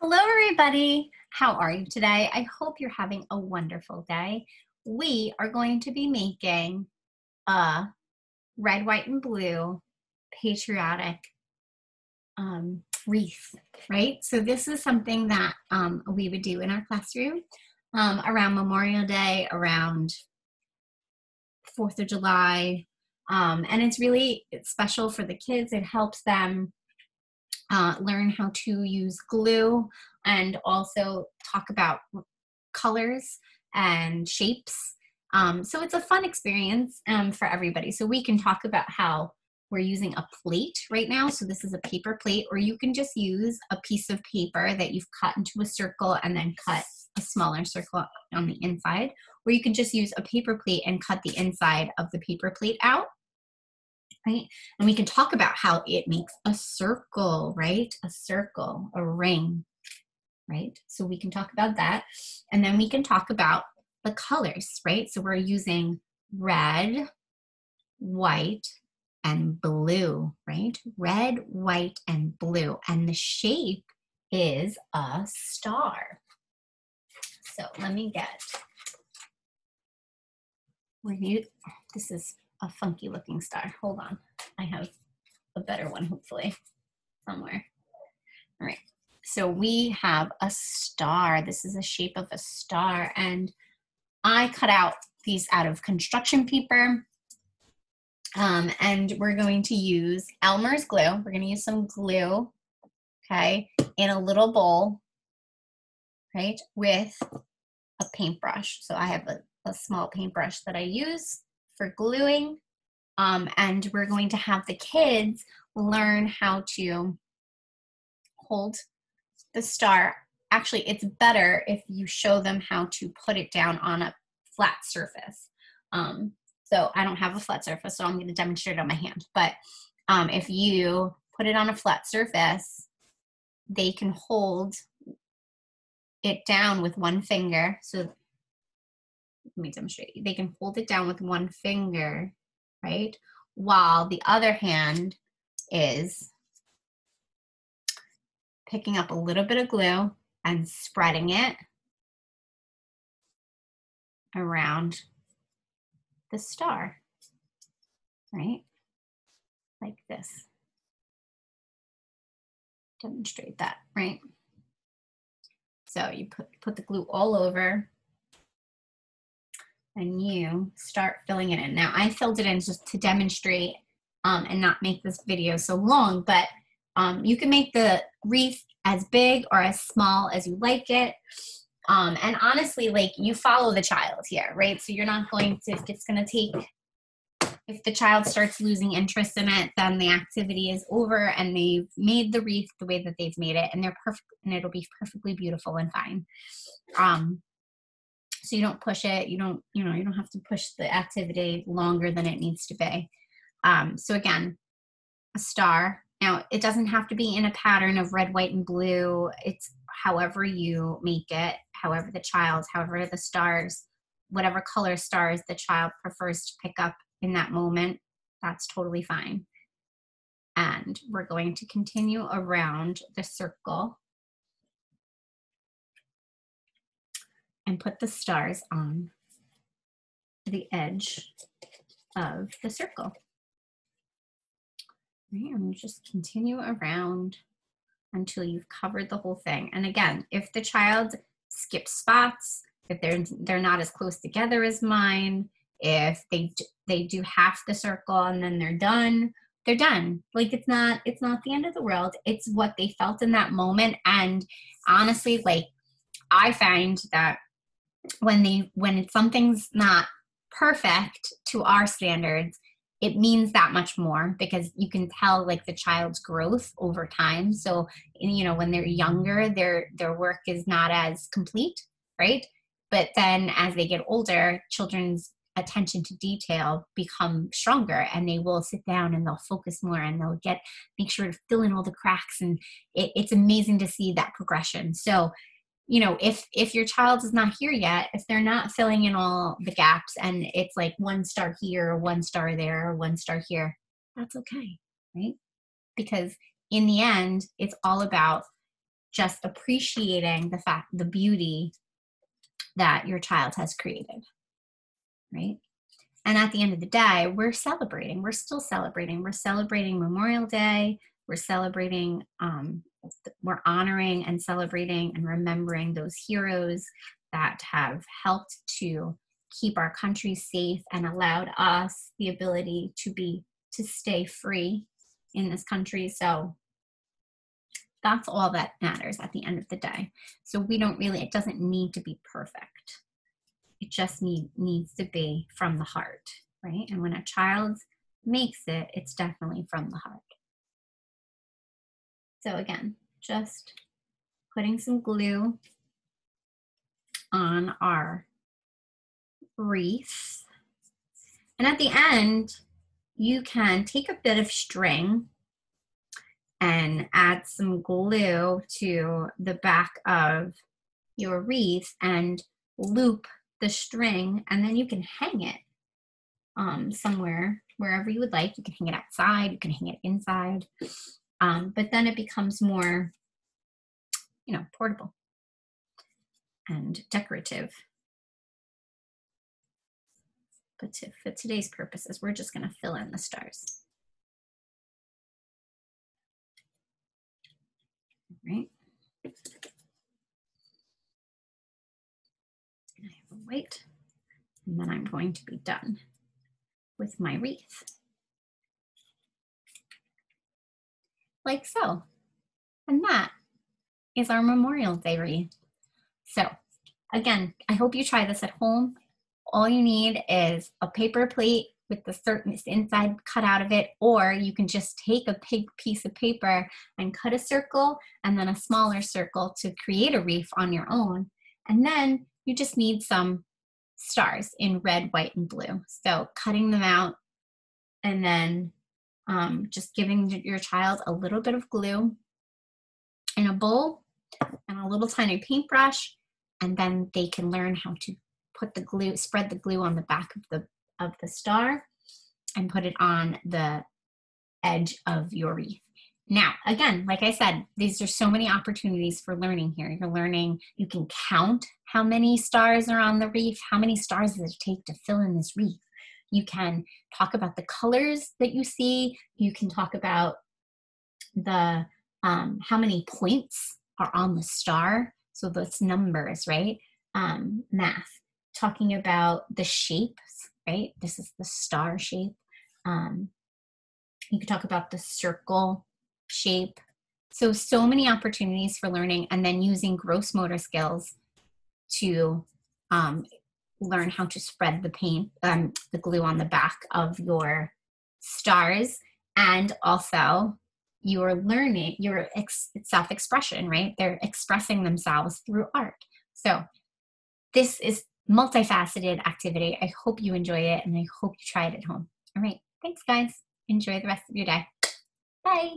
Hello, everybody. How are you today? I hope you're having a wonderful day. We are going to be making a red, white, and blue patriotic wreath, right? So this is something that we would do in our classroom around Memorial Day, around 4th of July, and it's really special for the kids. It helps them learn how to use glue and also talk about colors and shapes. So it's a fun experience for everybody. So we can talk about how we're using a plate right now. So this is a paper plate, or you can just use a piece of paper that you've cut into a circle and then cut a smaller circle on the inside, or you can just use a paper plate and cut the inside of the paper plate out. Right? And we can talk about how it makes a circle, right? A circle, a ring, right? So we can talk about that. And then we can talk about the colors, right? So we're using red, white, and blue, right? Red, white, and blue. And the shape is a star. So let me get, this is a funky looking star. Hold on. I have a better one, hopefully, somewhere. All right. So we have a star. This is a shape of a star. And I cut out these out of construction paper. And we're going to use Elmer's glue. We're going to use some glue, okay, in a little bowl, right, with a paintbrush. So I have a small paintbrush that I use for gluing. And we're going to have the kids learn how to hold the star. Actually, it's better if you show them how to put it down on a flat surface. So I don't have a flat surface, so I'm going to demonstrate it on my hand. But if you put it on a flat surface, they can hold it down with one finger. So let me demonstrate. They can hold it down with one finger, right? While the other hand is picking up a little bit of glue and spreading it around the star, right? Like this. Demonstrate that, right? So you put the glue all over and you start filling it in. Now I filled it in just to demonstrate and not make this video so long, but you can make the wreath as big or as small as you like it. And honestly, like, you follow the child here, right? So you're not going to, if it's going to take, if the child starts losing interest in it, then the activity is over and they've made the wreath the way that they've made it, and they're perfect, and it'll be perfectly beautiful and fine. So you don't push it. You don't have to push the activity longer than it needs to be. So again, a star. Now, it doesn't have to be in a pattern of red, white, and blue. It's however you make it, however the stars, whatever color stars the child prefers to pick up in that moment, that's totally fine. And we're going to continue around the circle and put the stars on the edge of the circle. Right, and just continue around until you've covered the whole thing. And again, if the child skips spots, if they're not as close together as mine, if they do half the circle and then they're done, they're done. Like, it's not the end of the world. It's what they felt in that moment. And honestly, like, I find that when something's not perfect to our standards, it means that much more, because you can tell, like, the child's growth over time. So, when they're younger, their work is not as complete, right? But then as they get older, children's attention to detail become stronger, and they will sit down and they'll focus more, and they'll make sure to fill in all the cracks. And it's amazing to see that progression. So, if your child is not here yet, if they're not filling in all the gaps and it's like one star here, one star there, one star here, that's okay, right? Because in the end, it's all about just appreciating the fact, the beauty that your child has created, right? And at the end of the day, we're celebrating. We're still celebrating. We're celebrating Memorial Day. We're celebrating, we're honoring and celebrating and remembering those heroes that have helped to keep our country safe and allowed us the ability to stay free in this country. So that's all that matters at the end of the day. So we don't really, it doesn't need to be perfect. It just needs to be from the heart, right? And when a child makes it, it's definitely from the heart. So again, just putting some glue on our wreath. And at the end, you can take a bit of string and add some glue to the back of your wreath and loop the string, and then you can hang it somewhere, wherever you would like. You can hang it outside, you can hang it inside, but then it becomes more, portable and decorative. But for today's purposes, we're just going to fill in the stars. All right. And I have a white, and then I'm going to be done with my wreath. Like so. And that is our Memorial Day wreath. So again, I hope you try this at home. All you need is a paper plate with the certain inside cut out of it, or you can just take a big piece of paper and cut a circle and then a smaller circle to create a wreath on your own. And then you just need some stars in red, white, and blue. So cutting them out and then just giving your child a little bit of glue in a bowl and a little tiny paintbrush, and then they can learn how to put the glue, spread the glue on the back of the star and put it on the edge of your wreath. Now, again, like I said, these are so many opportunities for learning here. You're learning, you can count how many stars are on the wreath, how many stars does it take to fill in this wreath. You can talk about the colors that you see. You can talk about the how many points are on the star. So that's numbers, right? Math. Talking about the shapes, right? This is the star shape. You could talk about the circle shape. So many opportunities for learning, and then using gross motor skills to learn how to spread the paint, the glue on the back of your stars, and also you're learning your self-expression, right? They're expressing themselves through art. So this is multifaceted activity. I hope you enjoy it, and I hope you try it at home. All right. Thanks, guys. Enjoy the rest of your day. Bye.